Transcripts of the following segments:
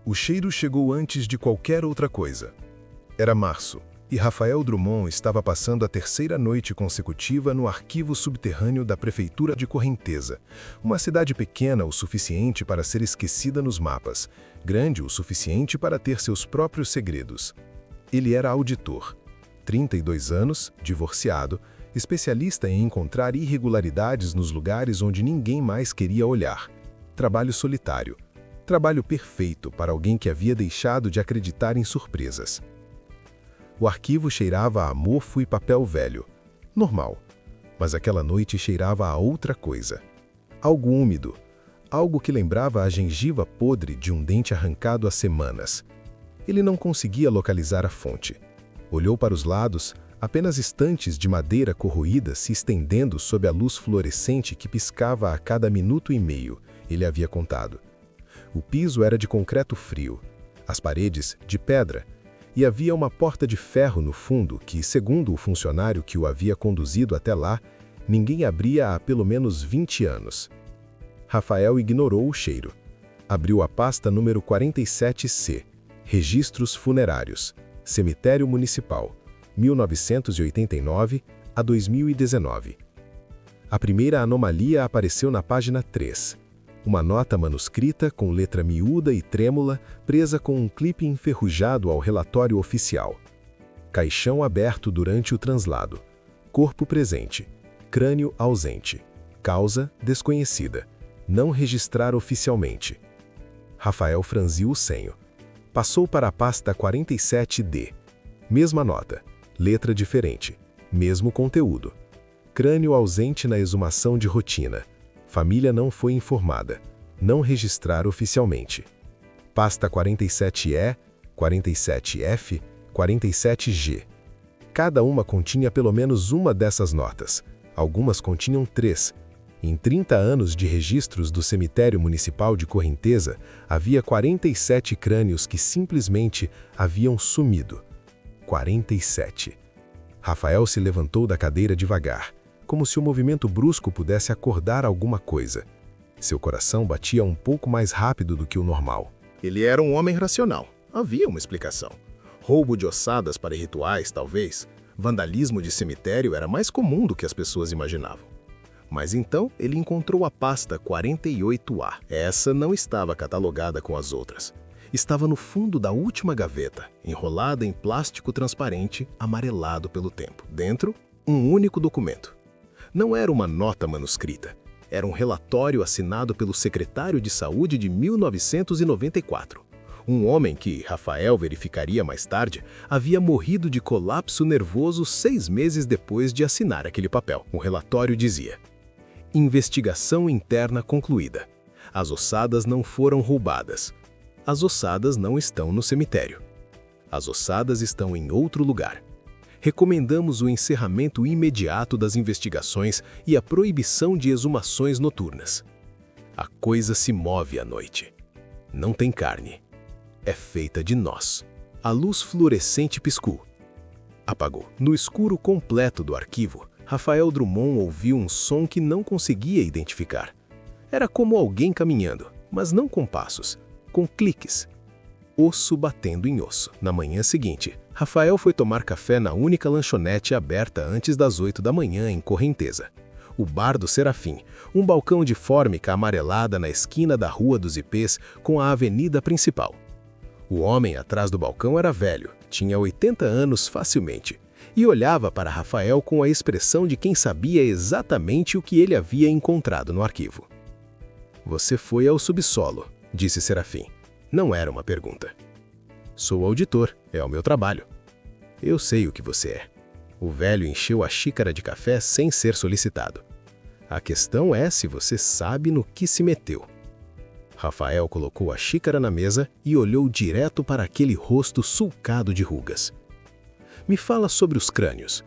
O cheiro chegou antes de qualquer outra coisa. Era março, e Rafael Drummond estava passando a terceira noite consecutiva no arquivo subterrâneo da Prefeitura de Correnteza, uma cidade pequena o suficiente para ser esquecida nos mapas, grande o suficiente para ter seus próprios segredos. Ele era auditor, 32 anos, divorciado, especialista em encontrar irregularidades nos lugares onde ninguém mais queria olhar. Trabalho solitário. Trabalho perfeito para alguém que havia deixado de acreditar em surpresas. O arquivo cheirava a mofo e papel velho. Normal. Mas aquela noite cheirava a outra coisa. Algo úmido. Algo que lembrava a gengiva podre de um dente arrancado há semanas. Ele não conseguia localizar a fonte. Olhou para os lados, apenas estantes de madeira corroída se estendendo sob a luz fluorescente que piscava a cada minuto e meio, ele havia contado. O piso era de concreto frio, as paredes de pedra, e havia uma porta de ferro no fundo que, segundo o funcionário que o havia conduzido até lá, ninguém abria há pelo menos 20 anos. Rafael ignorou o cheiro. Abriu a pasta número 47C, Registros Funerários, Cemitério Municipal, 1989 a 2019. A primeira anomalia apareceu na página 3. Uma nota manuscrita com letra miúda e trêmula, presa com um clipe enferrujado ao relatório oficial. Caixão aberto durante o translado. Corpo presente. Crânio ausente. Causa desconhecida. Não registrar oficialmente. Rafael franziu o senho. Passou para a pasta 47D. Mesma nota. Letra diferente. Mesmo conteúdo. Crânio ausente na exumação de rotina. Família não foi informada. Não registrar oficialmente. Pasta 47E, 47F, 47G. Cada uma continha pelo menos uma dessas notas. Algumas continham 3. Em 30 anos de registros do Cemitério Municipal de Correnteza, havia 47 crânios que simplesmente haviam sumido. 47. Rafael se levantou da cadeira devagar, como se o movimento brusco pudesse acordar alguma coisa. Seu coração batia um pouco mais rápido do que o normal. Ele era um homem racional. Havia uma explicação. Roubo de ossadas para rituais, talvez. Vandalismo de cemitério era mais comum do que as pessoas imaginavam. Mas então ele encontrou a pasta 48A. Essa não estava catalogada com as outras. Estava no fundo da última gaveta, enrolada em plástico transparente, amarelado pelo tempo. Dentro, um único documento. Não era uma nota manuscrita. Era um relatório assinado pelo secretário de saúde de 1994. Um homem que, Rafael verificaria mais tarde, havia morrido de colapso nervoso 6 meses depois de assinar aquele papel. O relatório dizia: investigação interna concluída. As ossadas não foram roubadas. As ossadas não estão no cemitério. As ossadas estão em outro lugar. Recomendamos o encerramento imediato das investigações e a proibição de exumações noturnas. A coisa se move à noite. Não tem carne. É feita de nós. A luz fluorescente piscou. Apagou. No escuro completo do arquivo, Rafael Drummond ouviu um som que não conseguia identificar. Era como alguém caminhando, mas não com passos, com cliques. Osso batendo em osso. Na manhã seguinte, Rafael foi tomar café na única lanchonete aberta antes das 8 da manhã em Correnteza. O Bar do Serafim, um balcão de fórmica amarelada na esquina da Rua dos Ipês com a avenida principal. O homem atrás do balcão era velho, tinha 80 anos facilmente, e olhava para Rafael com a expressão de quem sabia exatamente o que ele havia encontrado no arquivo. "Você foi ao subsolo", disse Serafim. Não era uma pergunta. "Sou auditor, é o meu trabalho." "Eu sei o que você é." O velho encheu a xícara de café sem ser solicitado. "A questão é se você sabe no que se meteu." Rafael colocou a xícara na mesa e olhou direto para aquele rosto sulcado de rugas. "Me fala sobre os crânios."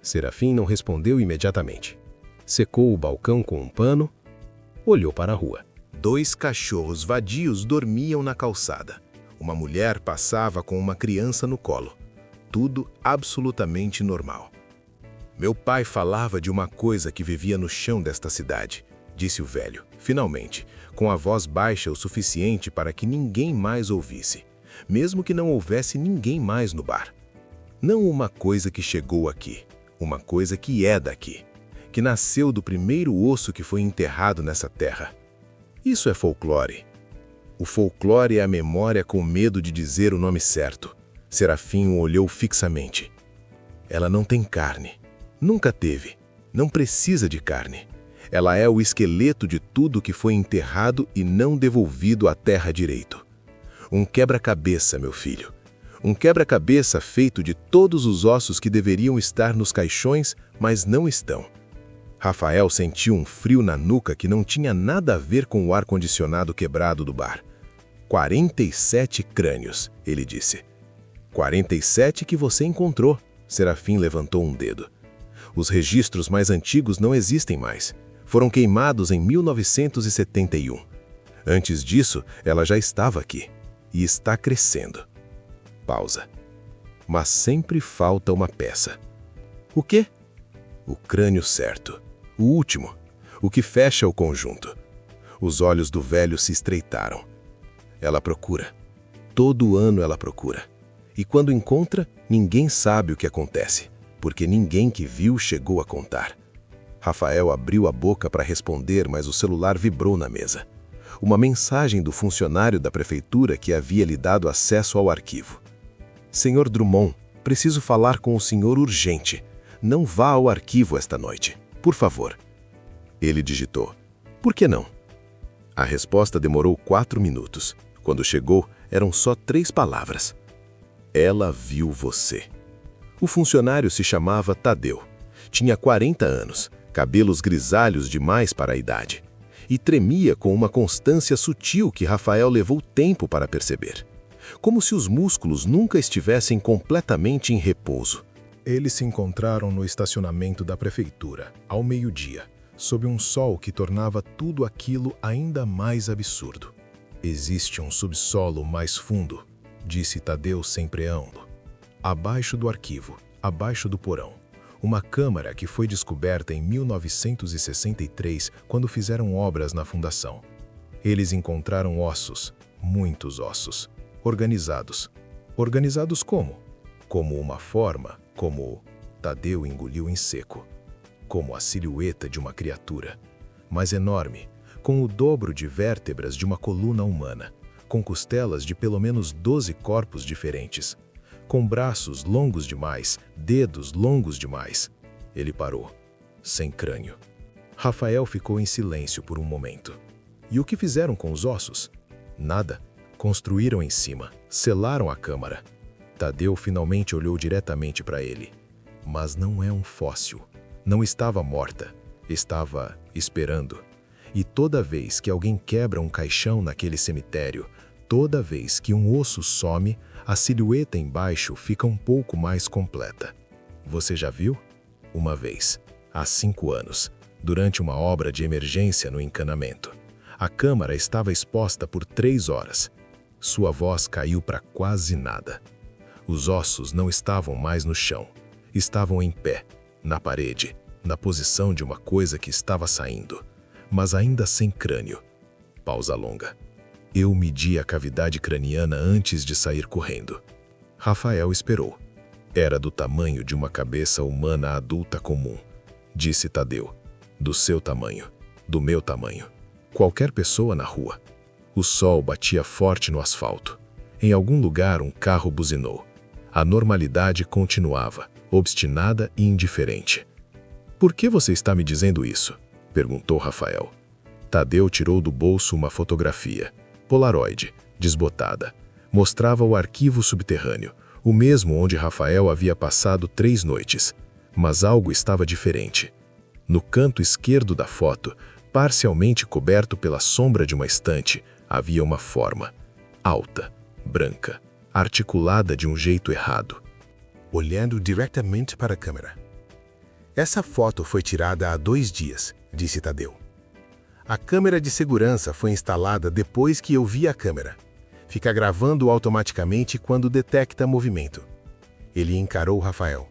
Serafim não respondeu imediatamente. Secou o balcão com um pano, olhou para a rua. 2 cachorros vadios dormiam na calçada. Uma mulher passava com uma criança no colo. Tudo absolutamente normal. Meu pai falava de uma coisa que vivia no chão desta cidade, disse o velho, finalmente, com a voz baixa o suficiente para que ninguém mais ouvisse, mesmo que não houvesse ninguém mais no bar. Não uma coisa que chegou aqui, uma coisa que é daqui, que nasceu do primeiro osso que foi enterrado nessa terra. Isso é folclore. O folclore é a memória com medo de dizer o nome certo. Serafim o olhou fixamente. Ela não tem carne. Nunca teve. Não precisa de carne. Ela é o esqueleto de tudo que foi enterrado e não devolvido à terra direito. Um quebra-cabeça, meu filho. Um quebra-cabeça feito de todos os ossos que deveriam estar nos caixões, mas não estão. Rafael sentiu um frio na nuca que não tinha nada a ver com o ar-condicionado quebrado do bar. 47 crânios, ele disse. 47 que você encontrou. Serafim levantou um dedo. Os registros mais antigos não existem mais. Foram queimados em 1971. Antes disso, ela já estava aqui. E está crescendo. Pausa. Mas sempre falta uma peça. O quê? O crânio certo. O último. O que fecha o conjunto. Os olhos do velho se estreitaram. Ela procura. Todo ano ela procura. E quando encontra, ninguém sabe o que acontece, porque ninguém que viu chegou a contar. Rafael abriu a boca para responder, mas o celular vibrou na mesa. Uma mensagem do funcionário da prefeitura que havia lhe dado acesso ao arquivo. Senhor Drummond, preciso falar com o senhor urgente. Não vá ao arquivo esta noite, por favor. Ele digitou. Por que não? A resposta demorou 4 minutos. Quando chegou, eram só 3 palavras. Ela viu você. O funcionário se chamava Tadeu. Tinha 40 anos, cabelos grisalhos demais para a idade. E tremia com uma constância sutil que Rafael levou tempo para perceber. Como se os músculos nunca estivessem completamente em repouso. Eles se encontraram no estacionamento da prefeitura, ao meio-dia, sob um sol que tornava tudo aquilo ainda mais absurdo. Existe um subsolo mais fundo, disse Tadeu sem preâmbulo. Abaixo do arquivo, abaixo do porão, uma câmara que foi descoberta em 1963 quando fizeram obras na fundação. Eles encontraram ossos, muitos ossos, organizados. Organizados como? Como uma forma, como... Tadeu engoliu em seco. Como a silhueta de uma criatura, mas enorme, com o dobro de vértebras de uma coluna humana, com costelas de pelo menos 12 corpos diferentes, com braços longos demais, dedos longos demais. Ele parou, sem crânio. Rafael ficou em silêncio por um momento. E o que fizeram com os ossos? Nada. Construíram em cima, selaram a câmara. Tadeu finalmente olhou diretamente para ele. Mas não é um fóssil. Não estava morta. Estava esperando. E toda vez que alguém quebra um caixão naquele cemitério, toda vez que um osso some, a silhueta embaixo fica um pouco mais completa. Você já viu? Uma vez, há 5 anos, durante uma obra de emergência no encanamento. A câmara estava exposta por 3 horas. Sua voz caiu para quase nada. Os ossos não estavam mais no chão. Estavam em pé, na parede, na posição de uma coisa que estava saindo, mas ainda sem crânio. Pausa longa. Eu medi a cavidade craniana antes de sair correndo. Rafael esperou. Era do tamanho de uma cabeça humana adulta comum, disse Tadeu. Do seu tamanho, do meu tamanho. Qualquer pessoa na rua. O sol batia forte no asfalto. Em algum lugar um carro buzinou. A normalidade continuava, obstinada e indiferente. Por que você está me dizendo isso? Perguntou Rafael. Tadeu tirou do bolso uma fotografia. Polaroid, desbotada. Mostrava o arquivo subterrâneo, o mesmo onde Rafael havia passado 3 noites. Mas algo estava diferente. No canto esquerdo da foto, parcialmente coberto pela sombra de uma estante, havia uma forma. Alta, branca, articulada de um jeito errado. Olhando diretamente para a câmera. Essa foto foi tirada há 2 dias, disse Tadeu. A câmera de segurança foi instalada depois que eu vi a câmera. Fica gravando automaticamente quando detecta movimento. Ele encarou Rafael.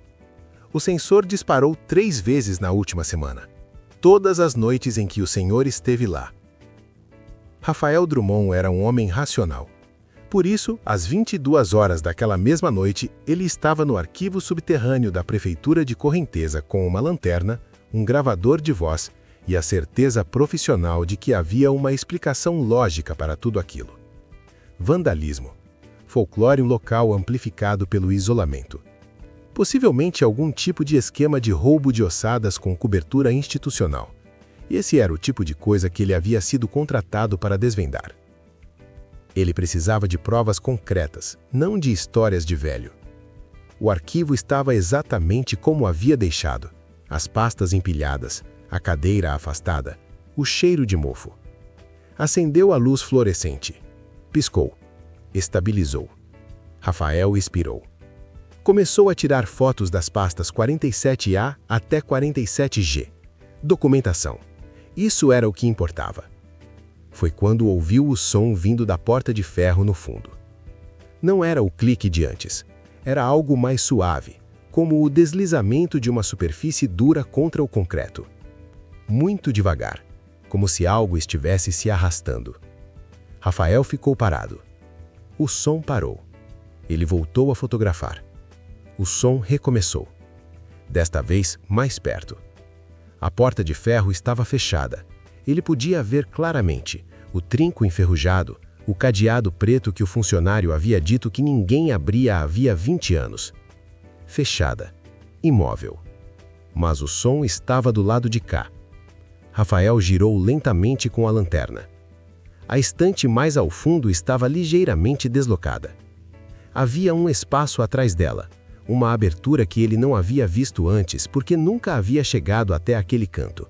O sensor disparou 3 vezes na última semana. todas as noites em que o Senhor esteve lá. Rafael Drummond era um homem racional. Por isso, às 22 horas daquela mesma noite, ele estava no arquivo subterrâneo da Prefeitura de Correnteza com uma lanterna, um gravador de voz e a certeza profissional de que havia uma explicação lógica para tudo aquilo. Vandalismo. Folclore local amplificado pelo isolamento. Possivelmente algum tipo de esquema de roubo de ossadas com cobertura institucional. Esse era o tipo de coisa que ele havia sido contratado para desvendar. Ele precisava de provas concretas, não de histórias de velho. O arquivo estava exatamente como havia deixado. As pastas empilhadas, a cadeira afastada, o cheiro de mofo. Acendeu a luz fluorescente. Piscou. Estabilizou. Rafael expirou. Começou a tirar fotos das pastas 47A até 47G. Documentação. Isso era o que importava. Foi quando ouviu o som vindo da porta de ferro no fundo. Não era o clique de antes. Era algo mais suave, como o deslizamento de uma superfície dura contra o concreto. Muito devagar, como se algo estivesse se arrastando. Rafael ficou parado. O som parou. Ele voltou a fotografar. O som recomeçou. Desta vez, mais perto. A porta de ferro estava fechada. Ele podia ver claramente o trinco enferrujado, o cadeado preto que o funcionário havia dito que ninguém abria havia 20 anos. Fechada. Imóvel. Mas o som estava do lado de cá. Rafael girou lentamente com a lanterna. A estante mais ao fundo estava ligeiramente deslocada. Havia um espaço atrás dela, uma abertura que ele não havia visto antes porque nunca havia chegado até aquele canto.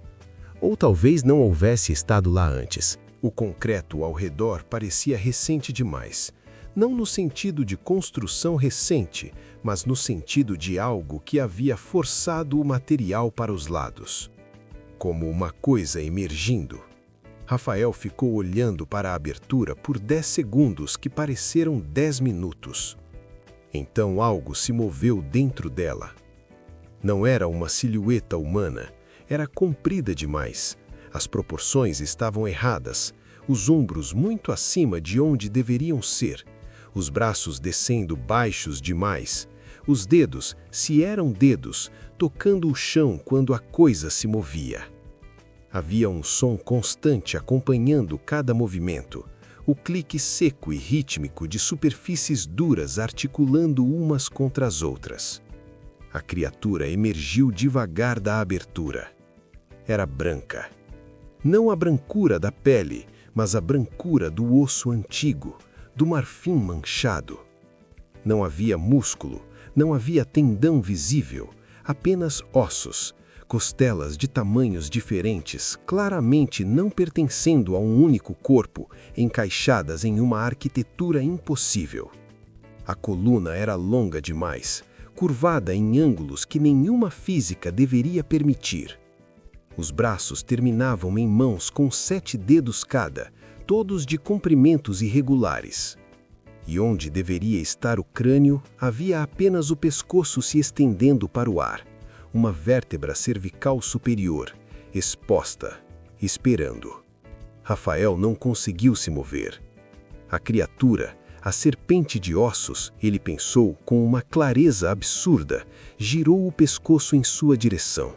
Ou talvez não houvesse estado lá antes. O concreto ao redor parecia recente demais. Não no sentido de construção recente, mas no sentido de algo que havia forçado o material para os lados. Como uma coisa emergindo. Rafael ficou olhando para a abertura por 10 segundos que pareceram 10 minutos. Então algo se moveu dentro dela. Não era uma silhueta humana. Era comprida demais. As proporções estavam erradas. Os ombros muito acima de onde deveriam ser. Os braços descendo baixos demais. Os dedos, se eram dedos, tocando o chão quando a coisa se movia. Havia um som constante acompanhando cada movimento. O clique seco e rítmico de superfícies duras articulando umas contra as outras. A criatura emergiu devagar da abertura. Era branca. Não a brancura da pele, mas a brancura do osso antigo, do marfim manchado. Não havia músculo, não havia tendão visível, apenas ossos, costelas de tamanhos diferentes, claramente não pertencendo a um único corpo, encaixadas em uma arquitetura impossível. A coluna era longa demais, curvada em ângulos que nenhuma física deveria permitir. Os braços terminavam em mãos com 7 dedos cada, todos de comprimentos irregulares. E onde deveria estar o crânio, havia apenas o pescoço se estendendo para o ar, uma vértebra cervical superior, exposta, esperando. Rafael não conseguiu se mover. A criatura, a serpente de ossos, ele pensou com uma clareza absurda, girou o pescoço em sua direção.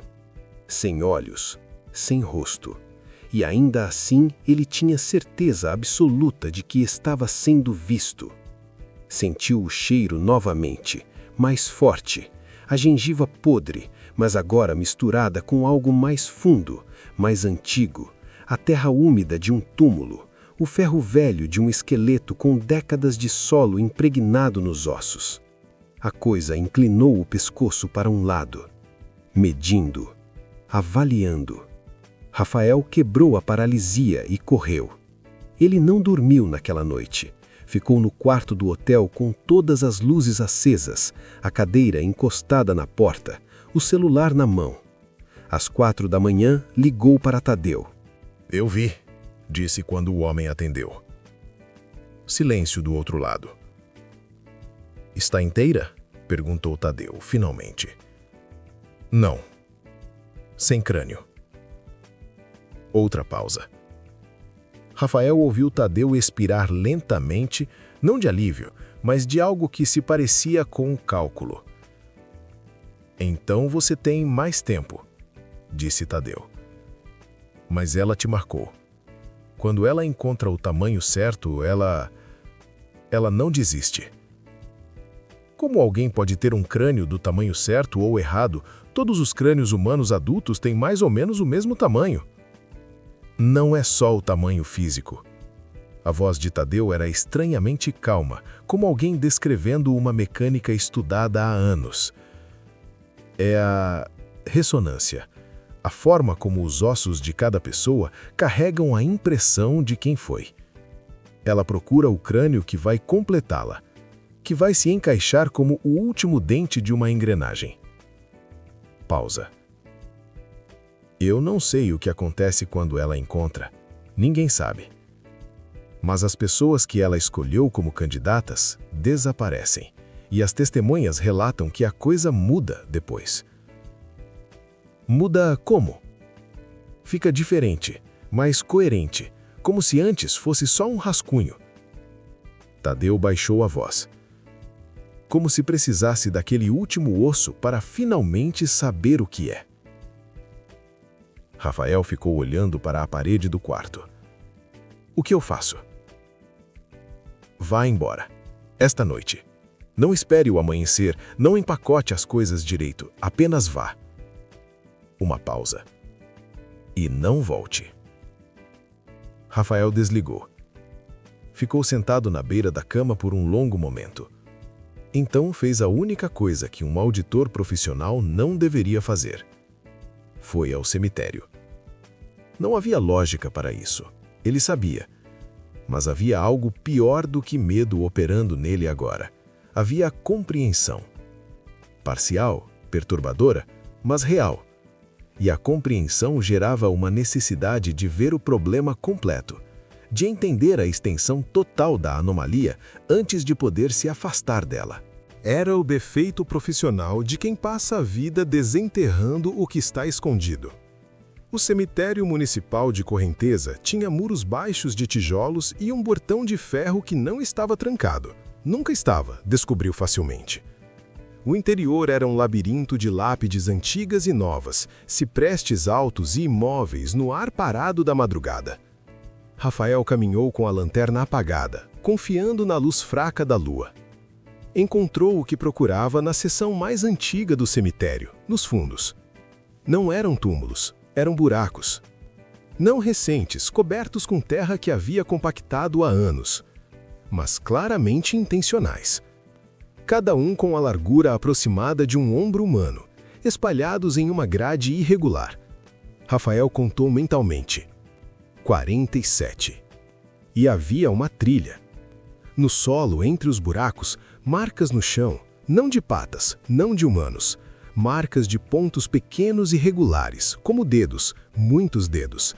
Sem olhos, sem rosto. E ainda assim ele tinha certeza absoluta de que estava sendo visto. Sentiu o cheiro novamente, mais forte, a gengiva podre, mas agora misturada com algo mais fundo, mais antigo, a terra úmida de um túmulo, o ferro velho de um esqueleto com décadas de solo impregnado nos ossos. A coisa inclinou o pescoço para um lado, medindo, avaliando. Rafael quebrou a paralisia e correu. Ele não dormiu naquela noite. Ficou no quarto do hotel com todas as luzes acesas, a cadeira encostada na porta, o celular na mão. Às 4 da manhã, ligou para Tadeu. Eu vi, disse quando o homem atendeu. Silêncio do outro lado. Está inteira? Perguntou Tadeu, finalmente. Não. Sem crânio. Outra pausa. Rafael ouviu Tadeu expirar lentamente, não de alívio, mas de algo que se parecia com um cálculo. Então você tem mais tempo, disse Tadeu. Mas ela te marcou. Quando ela encontra o tamanho certo, ela não desiste. Como alguém pode ter um crânio do tamanho certo ou errado? Todos os crânios humanos adultos têm mais ou menos o mesmo tamanho. Não é só o tamanho físico. A voz de Tadeu era estranhamente calma, como alguém descrevendo uma mecânica estudada há anos. É a ressonância. A forma como os ossos de cada pessoa carregam a impressão de quem foi. Ela procura o crânio que vai completá-la, que vai se encaixar como o último dente de uma engrenagem. Pausa. Eu não sei o que acontece quando ela encontra. Ninguém sabe. Mas as pessoas que ela escolheu como candidatas desaparecem, e as testemunhas relatam que a coisa muda depois. Muda como? Fica diferente, mais coerente, como se antes fosse só um rascunho. Tadeu baixou a voz. Como se precisasse daquele último osso para finalmente saber o que é. Rafael ficou olhando para a parede do quarto. O que eu faço? Vá embora. Esta noite. Não espere o amanhecer, não empacote as coisas direito, apenas vá. Uma pausa. E não volte. Rafael desligou. Ficou sentado na beira da cama por um longo momento. Então fez a única coisa que um auditor profissional não deveria fazer. Foi ao cemitério. Não havia lógica para isso. Ele sabia. Mas havia algo pior do que medo operando nele agora. Havia compreensão. Parcial, perturbadora, mas real. E a compreensão gerava uma necessidade de ver o problema completo, de entender a extensão total da anomalia antes de poder se afastar dela. Era o defeito profissional de quem passa a vida desenterrando o que está escondido. O cemitério municipal de Correnteza tinha muros baixos de tijolos e um portão de ferro que não estava trancado. Nunca estava, descobriu facilmente. O interior era um labirinto de lápides antigas e novas, ciprestes altos e imóveis no ar parado da madrugada. Rafael caminhou com a lanterna apagada, confiando na luz fraca da lua. Encontrou o que procurava na seção mais antiga do cemitério, nos fundos. Não eram túmulos, eram buracos. Não recentes, cobertos com terra que havia compactado há anos, mas claramente intencionais. Cada um com a largura aproximada de um ombro humano, espalhados em uma grade irregular. Rafael contou mentalmente. 47. E havia uma trilha. No solo, entre os buracos, marcas no chão, não de patas, não de humanos, marcas de pontos pequenos e regulares, como dedos, muitos dedos,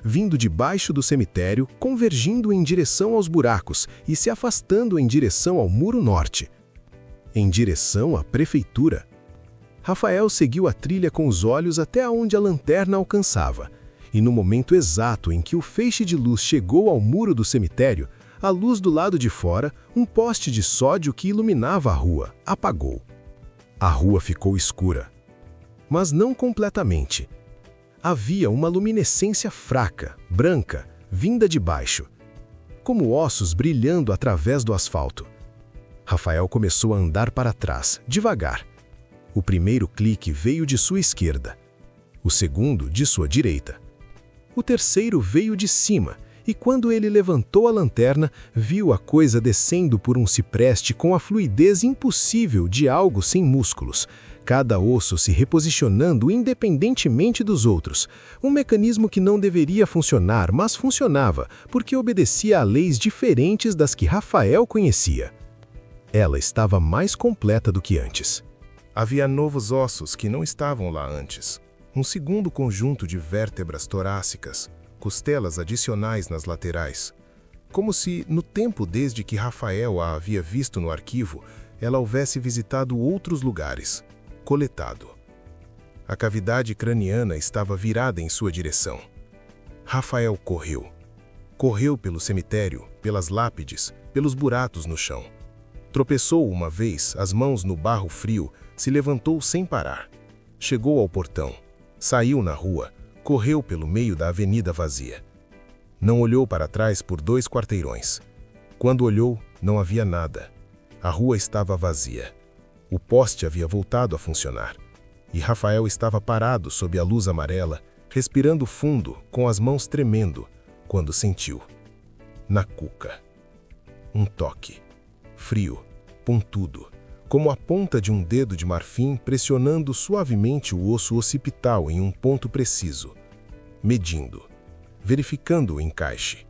vindo de baixo do cemitério, convergindo em direção aos buracos e se afastando em direção ao muro norte. Em direção à prefeitura. Rafael seguiu a trilha com os olhos até onde a lanterna alcançava, e no momento exato em que o feixe de luz chegou ao muro do cemitério, a luz do lado de fora, um poste de sódio que iluminava a rua, apagou. A rua ficou escura. Mas não completamente. Havia uma luminescência fraca, branca, vinda de baixo, como ossos brilhando através do asfalto. Rafael começou a andar para trás, devagar. O primeiro clique veio de sua esquerda, o segundo de sua direita. O terceiro veio de cima, e quando ele levantou a lanterna, viu a coisa descendo por um cipreste com a fluidez impossível de algo sem músculos, cada osso se reposicionando independentemente dos outros, um mecanismo que não deveria funcionar, mas funcionava, porque obedecia a leis diferentes das que Rafael conhecia. Ela estava mais completa do que antes. Havia novos ossos que não estavam lá antes. Um segundo conjunto de vértebras torácicas, costelas adicionais nas laterais. Como se, no tempo desde que Rafael a havia visto no arquivo, ela houvesse visitado outros lugares, coletado. A cavidade craniana estava virada em sua direção. Rafael correu. Correu pelo cemitério, pelas lápides, pelos buracos no chão. Tropeçou uma vez, as mãos no barro frio, se levantou sem parar. Chegou ao portão. Saiu na rua, correu pelo meio da avenida vazia. Não olhou para trás por 2 quarteirões. Quando olhou, não havia nada. A rua estava vazia. O poste havia voltado a funcionar. E Rafael estava parado sob a luz amarela, respirando fundo, com as mãos tremendo, quando sentiu. Na cuca. Um toque. Frio, pontudo, como a ponta de um dedo de marfim pressionando suavemente o osso occipital em um ponto preciso. Medindo. Verificando o encaixe.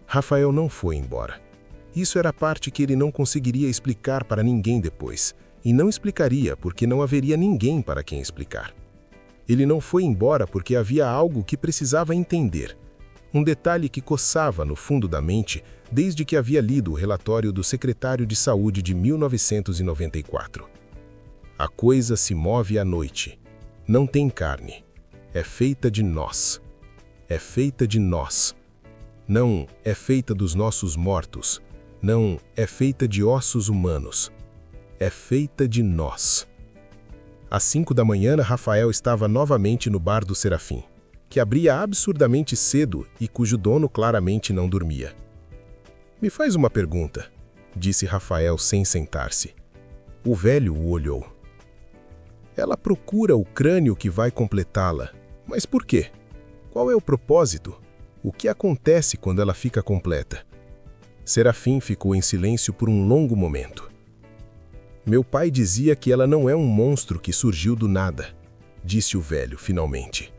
Rafael não foi embora. Isso era a parte que ele não conseguiria explicar para ninguém depois, e não explicaria porque não haveria ninguém para quem explicar. Ele não foi embora porque havia algo que precisava entender. Um detalhe que coçava no fundo da mente desde que havia lido o relatório do secretário de saúde de 1994. A coisa se move à noite. Não tem carne. É feita de nós. É feita de nós. Não é feita dos nossos mortos. Não é feita de ossos humanos. É feita de nós. Às 5 da manhã, Rafael estava novamente no bar do Serafim, que abria absurdamente cedo e cujo dono claramente não dormia. Me faz uma pergunta, disse Rafael sem sentar-se. O velho o olhou. Ela procura o crânio que vai completá-la. Mas por quê? Qual é o propósito? O que acontece quando ela fica completa? Serafim ficou em silêncio por um longo momento. Meu pai dizia que ela não é um monstro que surgiu do nada, disse o velho finalmente.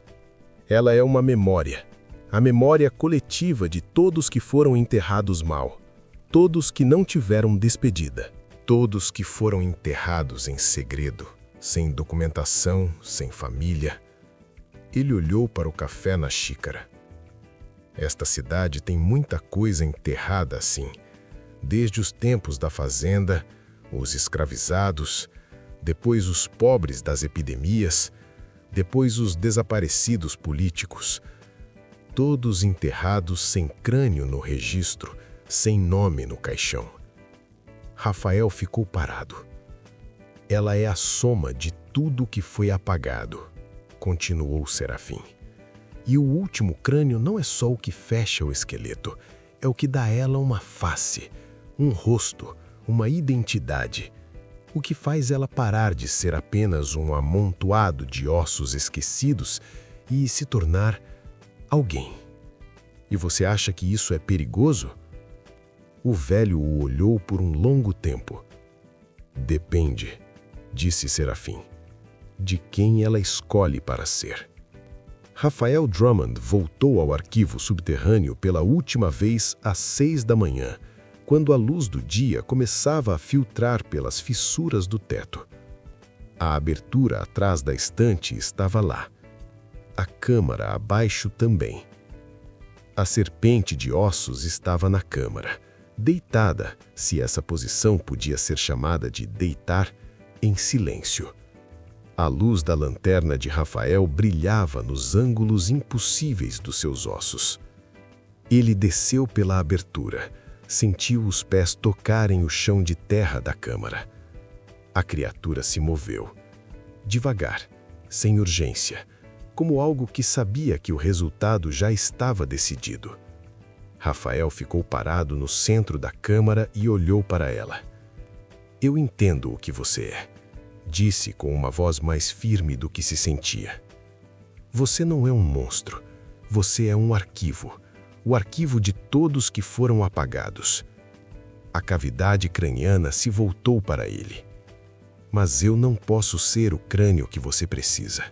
Ela é uma memória. A memória coletiva de todos que foram enterrados mal, todos que não tiveram despedida, todos que foram enterrados em segredo, sem documentação, sem família. Ele olhou para o café na xícara. Esta cidade tem muita coisa enterrada assim, desde os tempos da fazenda, os escravizados, depois os pobres das epidemias, depois os desaparecidos políticos, todos enterrados sem crânio no registro, sem nome no caixão. Rafael ficou parado. Ela é a soma de tudo que foi apagado, continuou Serafim. E o último crânio não é só o que fecha o esqueleto, é o que dá a ela uma face, um rosto, uma identidade, o que faz ela parar de ser apenas um amontoado de ossos esquecidos e se tornar alguém. E você acha que isso é perigoso? O velho o olhou por um longo tempo. Depende, disse Serafim, de quem ela escolhe para ser. Rafael Drummond voltou ao arquivo subterrâneo pela última vez às 6 da manhã, quando a luz do dia começava a filtrar pelas fissuras do teto. A abertura atrás da estante estava lá. A câmara abaixo também. A serpente de ossos estava na câmara, deitada, se essa posição podia ser chamada de deitar, em silêncio. A luz da lanterna de Rafael brilhava nos ângulos impossíveis dos seus ossos. Ele desceu pela abertura, sentiu os pés tocarem o chão de terra da câmara. A criatura se moveu, devagar, sem urgência, como algo que sabia que o resultado já estava decidido. Rafael ficou parado no centro da câmara e olhou para ela. Eu entendo o que você é, disse com uma voz mais firme do que se sentia. Você não é um monstro, você é um arquivo. O arquivo de todos que foram apagados. A cavidade craniana se voltou para ele. Mas eu não posso ser o crânio que você precisa.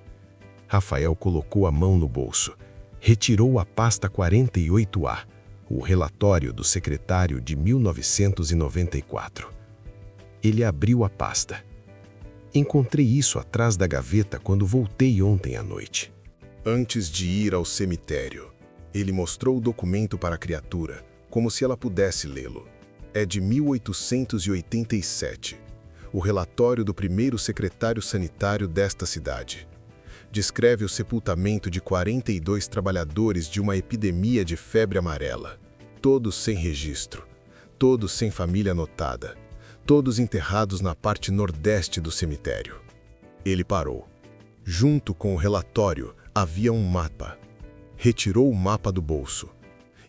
Rafael colocou a mão no bolso, retirou a pasta 48A, o relatório do secretário de 1994. Ele abriu a pasta. Encontrei isso atrás da gaveta quando voltei ontem à noite. Antes de ir ao cemitério, ele mostrou o documento para a criatura, como se ela pudesse lê-lo. É de 1887, o relatório do primeiro secretário sanitário desta cidade. descreve o sepultamento de 42 trabalhadores de uma epidemia de febre amarela, todos sem registro, todos sem família anotada, todos enterrados na parte nordeste do cemitério. Ele parou. Junto com o relatório havia um mapa. Retirou o mapa do bolso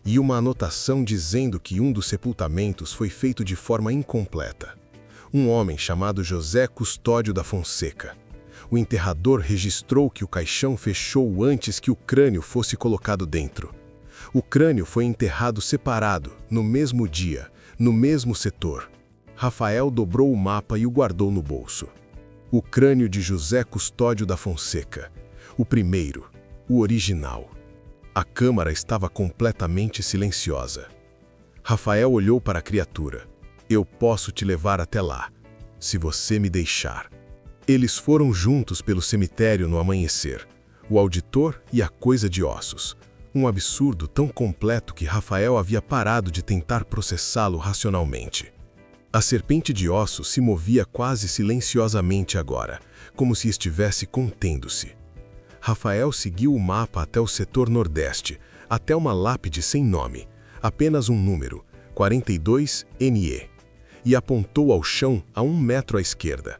e uma anotação dizendo que um dos sepultamentos foi feito de forma incompleta. Um homem chamado José Custódio da Fonseca. O enterrador registrou que o caixão fechou antes que o crânio fosse colocado dentro. O crânio foi enterrado separado, no mesmo dia, no mesmo setor. Rafael dobrou o mapa e o guardou no bolso. O crânio de José Custódio da Fonseca. O primeiro, o original. A câmara estava completamente silenciosa. Rafael olhou para a criatura. Eu posso te levar até lá, se você me deixar. Eles foram juntos pelo cemitério no amanhecer, o auditor e a coisa de ossos. Um absurdo tão completo que Rafael havia parado de tentar processá-lo racionalmente. A serpente de ossos se movia quase silenciosamente agora, como se estivesse contendo-se. Rafael seguiu o mapa até o setor nordeste, até uma lápide sem nome, apenas um número, 42NE, e apontou ao chão a 1 metro à esquerda.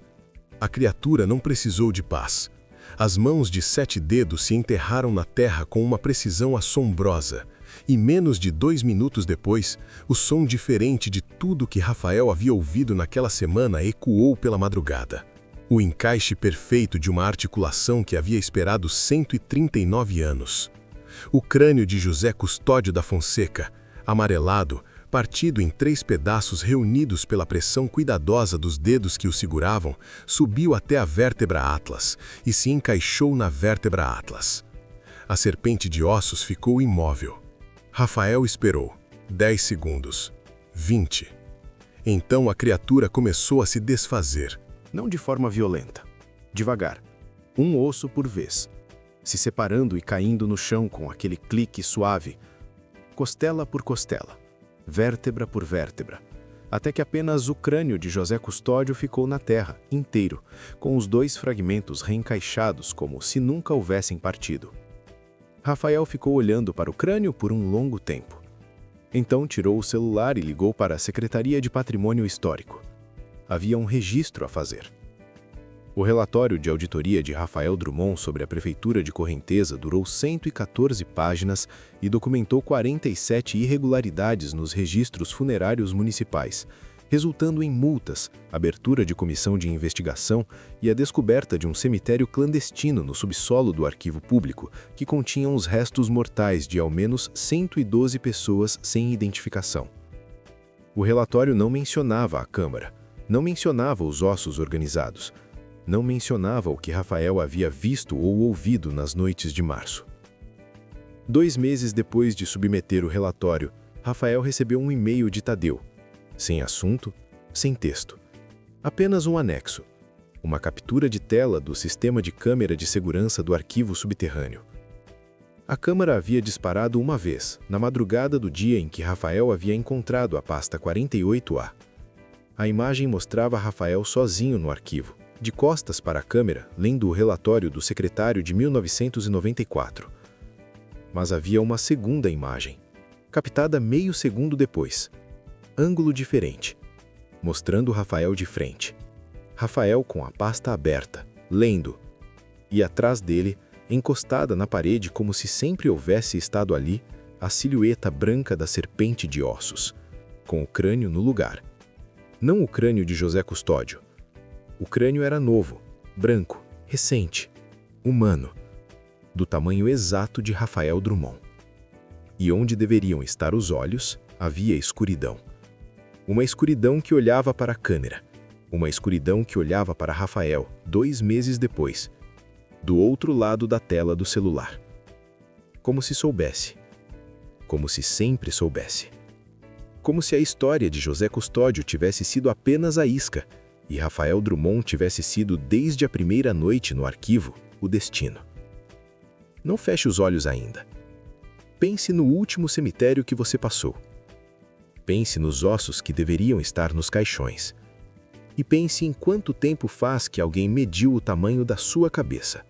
A criatura não precisou de paz. As mãos de 7 dedos se enterraram na terra com uma precisão assombrosa, e menos de 2 minutos depois, o som diferente de tudo que Rafael havia ouvido naquela semana ecoou pela madrugada. O encaixe perfeito de uma articulação que havia esperado 139 anos. O crânio de José Custódio da Fonseca, amarelado, partido em 3 pedaços reunidos pela pressão cuidadosa dos dedos que o seguravam, subiu até a vértebra atlas e se encaixou na vértebra atlas. A serpente de ossos ficou imóvel. Rafael esperou. 10 segundos. 20. Então a criatura começou a se desfazer. Não de forma violenta. Devagar. Um osso por vez. Se separando e caindo no chão com aquele clique suave. Costela por costela. Vértebra por vértebra. Até que apenas o crânio de José Custódio ficou na terra, inteiro, com os 2 fragmentos reencaixados como se nunca houvessem partido. Rafael ficou olhando para o crânio por um longo tempo. Então tirou o celular e ligou para a Secretaria de Patrimônio Histórico. Havia um registro a fazer. O relatório de auditoria de Rafael Drummond sobre a Prefeitura de Correnteza durou 114 páginas e documentou 47 irregularidades nos registros funerários municipais, resultando em multas, abertura de comissão de investigação e a descoberta de um cemitério clandestino no subsolo do arquivo público, que continha os restos mortais de ao menos 112 pessoas sem identificação. O relatório não mencionava a Câmara, não mencionava os ossos organizados, não mencionava o que Rafael havia visto ou ouvido nas noites de março. 2 meses depois de submeter o relatório, Rafael recebeu um e-mail de Tadeu. Sem assunto, sem texto. Apenas um anexo. Uma captura de tela do sistema de câmera de segurança do arquivo subterrâneo. A câmara havia disparado uma vez, na madrugada do dia em que Rafael havia encontrado a pasta 48A. A imagem mostrava Rafael sozinho no arquivo, de costas para a câmera, lendo o relatório do secretário de 1994. Mas havia uma segunda imagem, captada meio segundo depois. Ângulo diferente, mostrando Rafael de frente. Rafael com a pasta aberta, lendo. E atrás dele, encostada na parede como se sempre houvesse estado ali, a silhueta branca da serpente de ossos, com o crânio no lugar. Não o crânio de José Custódio. O crânio era novo, branco, recente, humano, do tamanho exato de Rafael Drummond. E onde deveriam estar os olhos, havia escuridão. Uma escuridão que olhava para a câmera. Uma escuridão que olhava para Rafael, 2 meses depois, do outro lado da tela do celular. Como se soubesse. Como se sempre soubesse. Como se a história de José Custódio tivesse sido apenas a isca, e Rafael Drummond tivesse sido, desde a primeira noite no arquivo, o destino. Não feche os olhos ainda. Pense no último cemitério que você passou. Pense nos ossos que deveriam estar nos caixões. E pense em quanto tempo faz que alguém mediu o tamanho da sua cabeça.